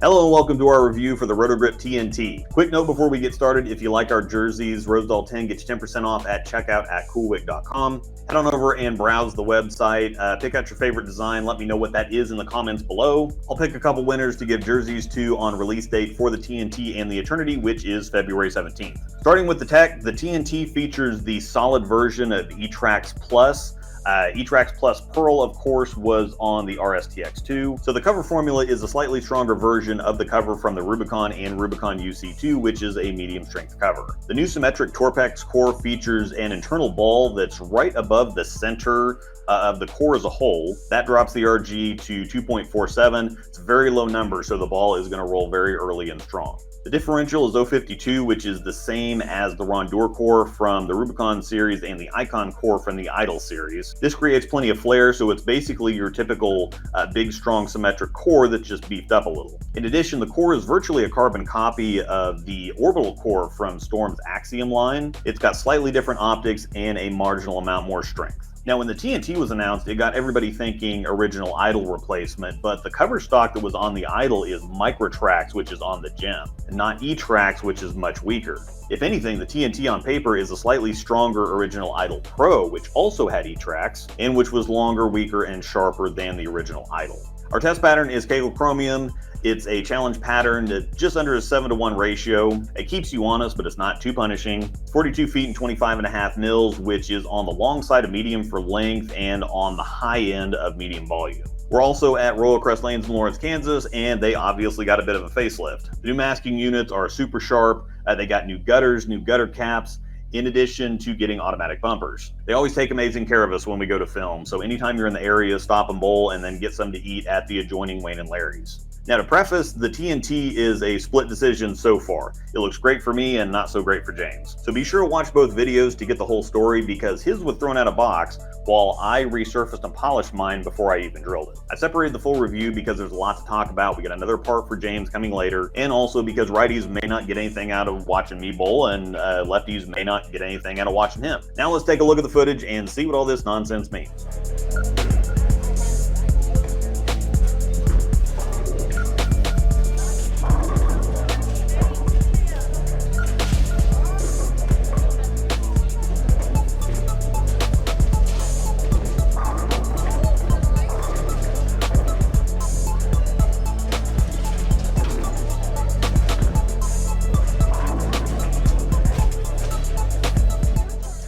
Hello and welcome to our review for the Roto Grip TNT. Quick note before we get started, if you like our jerseys, Rosdahl 10 gets you 10% off at checkout at CoolWick.com. Head on over and browse the website, pick out your favorite design, let me know what that is in the comments below. I'll pick a couple winners to give jerseys to on release date for the TNT and the Eternity, which is February 17th. Starting with the tech, the TNT features the solid version of eTrax Plus. eTrax Plus Pearl, of course, was on the RSTX2. So the cover formula is a slightly stronger version of the cover from the Rubicon and Rubicon UC2, which is a medium strength cover. The new symmetric Torpex core features an internal ball that's right above the center of the core as a whole. That drops the RG to 2.47. It's a very low number, so the ball is going to roll very early and strong. The differential is 052, which is the same as the Rondeur core from the Rubicon series and the Icon core from the Idol series. This creates plenty of flare, so it's basically your typical big, strong, symmetric core that's just beefed up a little. In addition, the core is virtually a carbon copy of the orbital core from Storm's Axiom line. It's got slightly different optics and a marginal amount more strength. Now, when the TNT was announced, it got everybody thinking original Idol replacement, but the cover stock that was on the Idol is Microtrax, which is on the Gem, and not eTrax, which is much weaker. If anything, the TNT on paper is a slightly stronger original Idol Pro, which also had eTrax, and which was longer, weaker, and sharper than the original Idol. Our test pattern is Kegel Chromium. It's a challenge pattern to just under a 7-to-1 ratio. It keeps you honest, but it's not too punishing. 42 feet and 25.5 mils, which is on the long side of medium for length and on the high end of medium volume. We're also at Royal Crest Lanes in Lawrence, Kansas, and they obviously got a bit of a facelift. The new masking units are super sharp. They got new gutters, new gutter caps, in addition to getting automatic bumpers. They always take amazing care of us when we go to film, so anytime you're in the area, stop and bowl and then get some to eat at the adjoining Wayne and Larry's. Now, to preface, the TNT is a split decision so far. It looks great for me and not so great for James. So be sure to watch both videos to get the whole story, because his was thrown out of box while I resurfaced and polished mine before I even drilled it. I separated the full review because there's a lot to talk about. We got another part for James coming later, and also because righties may not get anything out of watching me bowl, and lefties may not get anything out of watching him. Now let's take a look at the footage and see what all this nonsense means.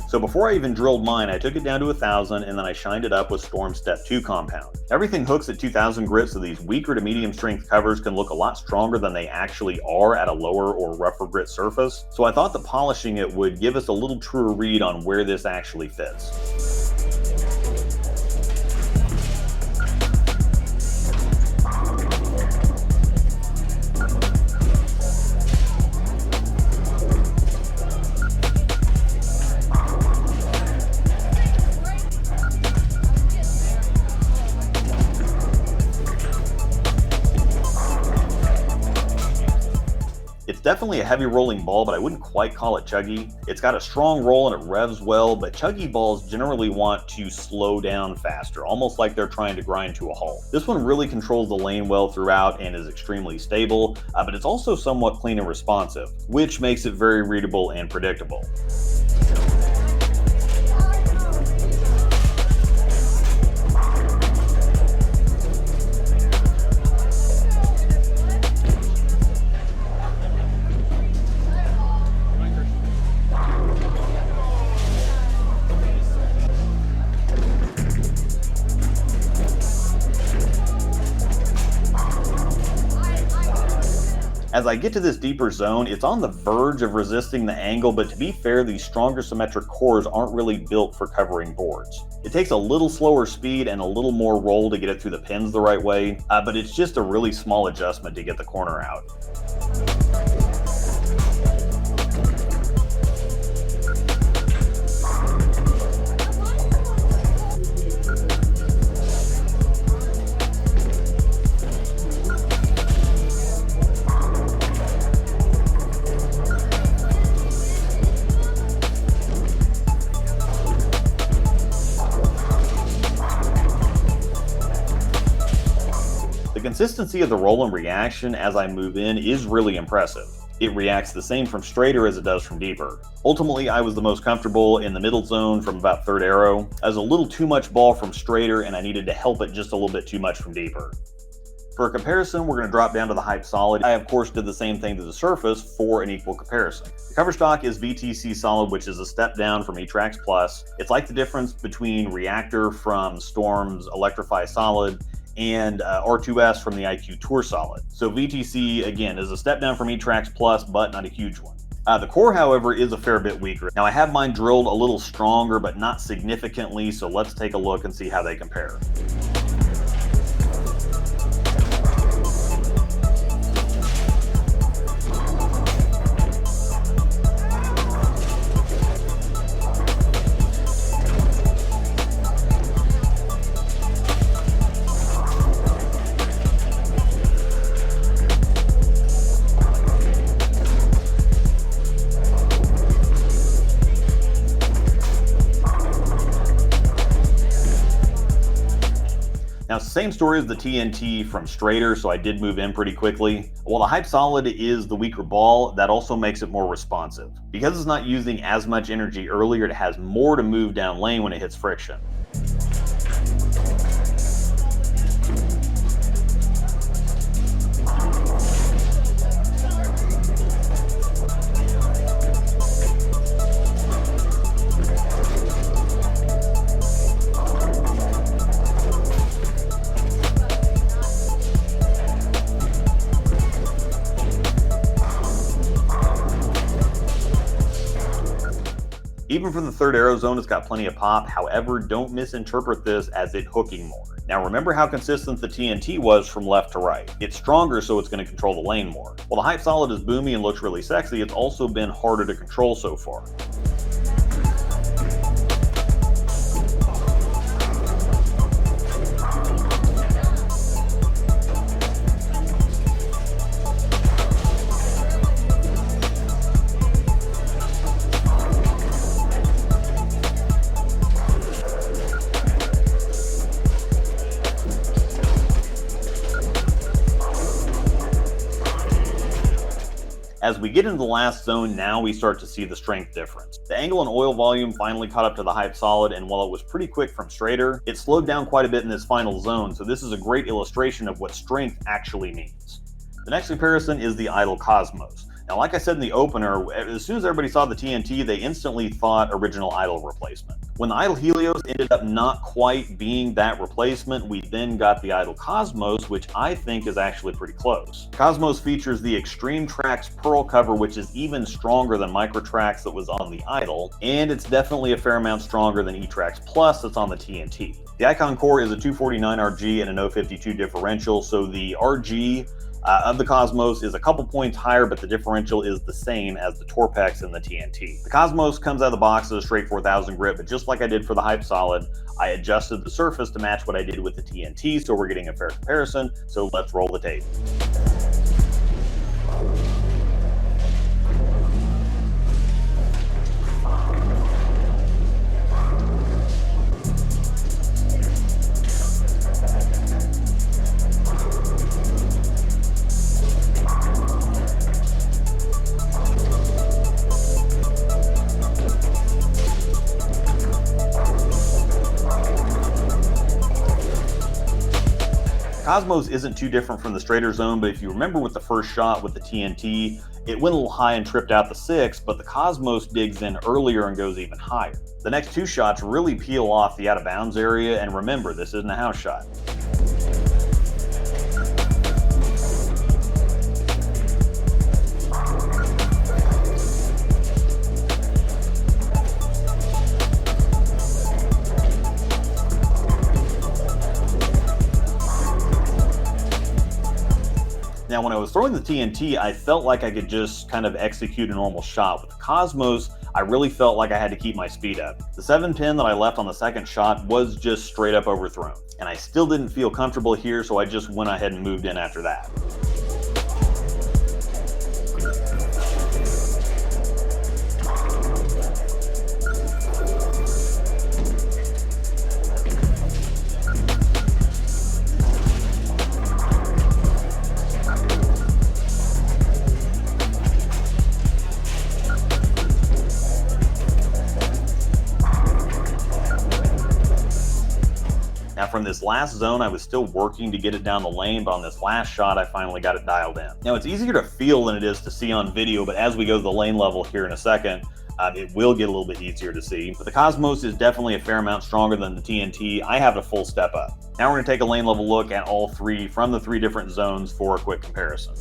So before I even drilled mine, I took it down to 1,000 and then I shined it up with Storm Step 2 compound. Everything hooks at 2,000 grit, so these weaker to medium strength covers can look a lot stronger than they actually are at a lower or rougher grit surface. So I thought that polishing it would give us a little truer read on where this actually fits. It's definitely a heavy rolling ball, but I wouldn't quite call it chuggy. It's got a strong roll and it revs well, but chuggy balls generally want to slow down faster, almost like they're trying to grind to a halt. This one really controls the lane well throughout and is extremely stable, but it's also somewhat clean and responsive, which makes it very readable and predictable. As I get to this deeper zone, it's on the verge of resisting the angle, but to be fair, these stronger symmetric cores aren't really built for covering boards. It takes a little slower speed and a little more roll to get it through the pins the right way, but it's just a really small adjustment to get the corner out. consistency of the roll and reaction as I move in is really impressive. It reacts the same from straighter as it does from deeper. Ultimately, I was the most comfortable in the middle zone from about third arrow. I was a little too much ball from straighter and I needed to help it just a little bit too much from deeper. For a comparison, we're going to drop down to the Hype Solid. I, of course, did the same thing to the surface for an equal comparison. The cover stock is VTC Solid, which is a step down from E-Trax Plus. It's like the difference between Reactor from Storm's Electrify Solid and R2S from the IQ Tour Solid. So VTC, again, is a step down from E-Trax Plus, but not a huge one. The core, however, is a fair bit weaker. Now, I have mine drilled a little stronger, but not significantly, so let's take a look and see how they compare. Now, same story as the TNT from straighter, so I did move in pretty quickly. While the Hype Solid is the weaker ball, that also makes it more responsive. Because it's not using as much energy earlier, it has more to move down lane when it hits friction. Even from the third arrow zone, it's got plenty of pop. However, don't misinterpret this as it hooking more. Now remember how consistent the TNT was from left to right. It's stronger, so it's going to control the lane more. While the Hype Solid is boomy and looks really sexy, it's also been harder to control so far. As we get into the last zone, now we start to see the strength difference. The angle and oil volume finally caught up to the Hype Solid, and while it was pretty quick from straighter, it slowed down quite a bit in this final zone, so this is a great illustration of what strength actually means. The next comparison is the Idle Cosmos. Now, like I said in the opener, as soon as everybody saw the TNT, they instantly thought original Idle replacement. When the Idle Helios ended up not quite being that replacement, we then got the Idle Cosmos, which I think is actually pretty close. Cosmos features the Extreme Trax Pearl cover, which is even stronger than Micro Trax that was on the Idle, and it's definitely a fair amount stronger than E-Trax Plus that's on the TNT. The Icon core is a 249 RG and an 052 differential, so the RG of the Cosmos is a couple points higher, but the differential is the same as the Torpex and the TNT. The Cosmos comes out of the box as a straight 4000 grip, but just like I did for the Hype Solid, I adjusted the surface to match what I did with the TNT, so we're getting a fair comparison. So let's roll the tape. Cosmos isn't too different from the straighter zone, but if you remember with the first shot with the TNT, it went a little high and tripped out the 6, but the Cosmos digs in earlier and goes even higher. The next two shots really peel off the out of bounds area, and remember, this isn't a house shot. Now, when I was throwing the TNT, I felt like I could just kind of execute a normal shot. With the Cosmos, I really felt like I had to keep my speed up. The 7-pin that I left on the second shot was just straight up overthrown. And I still didn't feel comfortable here, so I just went ahead and moved in after that. Now from this last zone, I was still working to get it down the lane, but on this last shot, I finally got it dialed in. Now it's easier to feel than it is to see on video, but as we go to the lane level here in a second, it will get a little bit easier to see. But the Cosmos is definitely a fair amount stronger than the TNT. I have a full step up. Now we're going to take a lane level look at all three from the three different zones for a quick comparison.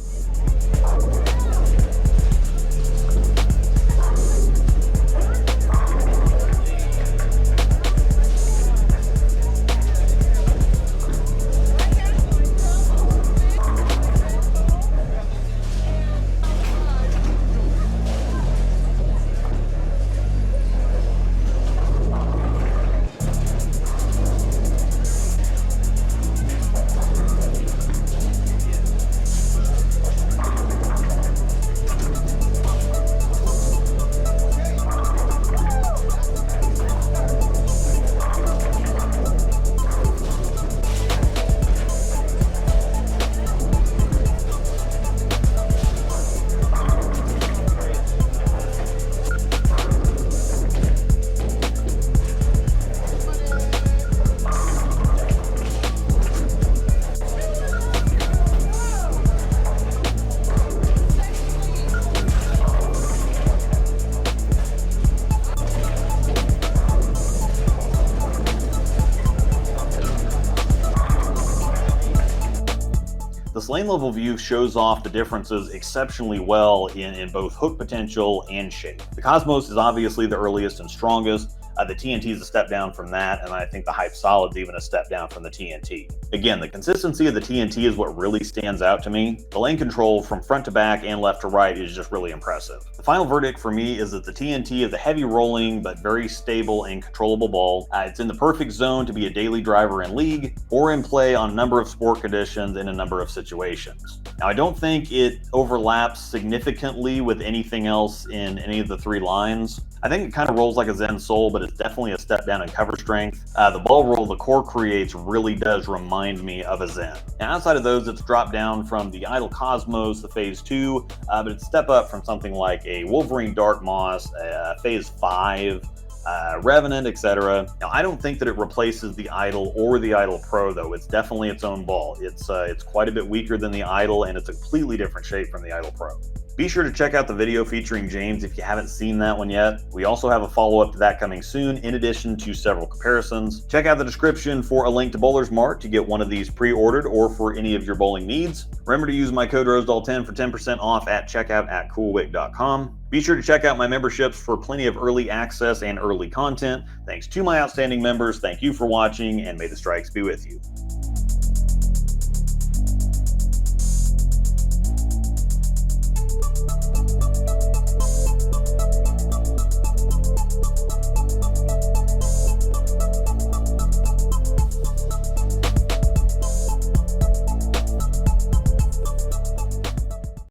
This lane level view shows off the differences exceptionally well in both hook potential and shape. The Cosmos is obviously the earliest and strongest. The TNT is a step down from that, and I think the Hype Solid's even a step down from the TNT. Again, the consistency of the TNT is what really stands out to me. The lane control from front to back and left to right is just really impressive. The final verdict for me is that the TNT is a heavy rolling but very stable and controllable ball. It's in the perfect zone to be a daily driver in league or in play on a number of sport conditions in a number of situations. Now, I don't think it overlaps significantly with anything else in any of the three lines. I think it kind of rolls like a Zen Soul, but it's definitely a step down in cover strength. The ball roll the core creates really does remind me of a Zen. Now, outside of those, it's dropped down from the Idle Cosmos, the Phase 2, but it's a step up from something like a Wolverine Dark Moss, Phase 5, Revenant, etc. Now, I don't think that it replaces the Idle or the Idle Pro, though. It's definitely its own ball. It's quite a bit weaker than the Idle, and it's a completely different shape from the Idle Pro. Be sure to check out the video featuring James if you haven't seen that one yet. We also have a follow-up to that coming soon, in addition to several comparisons. Check out the description for a link to Bowler's Mart to get one of these pre-ordered or for any of your bowling needs. Remember to use my code Rosdahl10 for 10% off at checkout at CoolWick.com. Be sure to check out my memberships for plenty of early access and early content. Thanks to my outstanding members. Thank you for watching, and may the strikes be with you.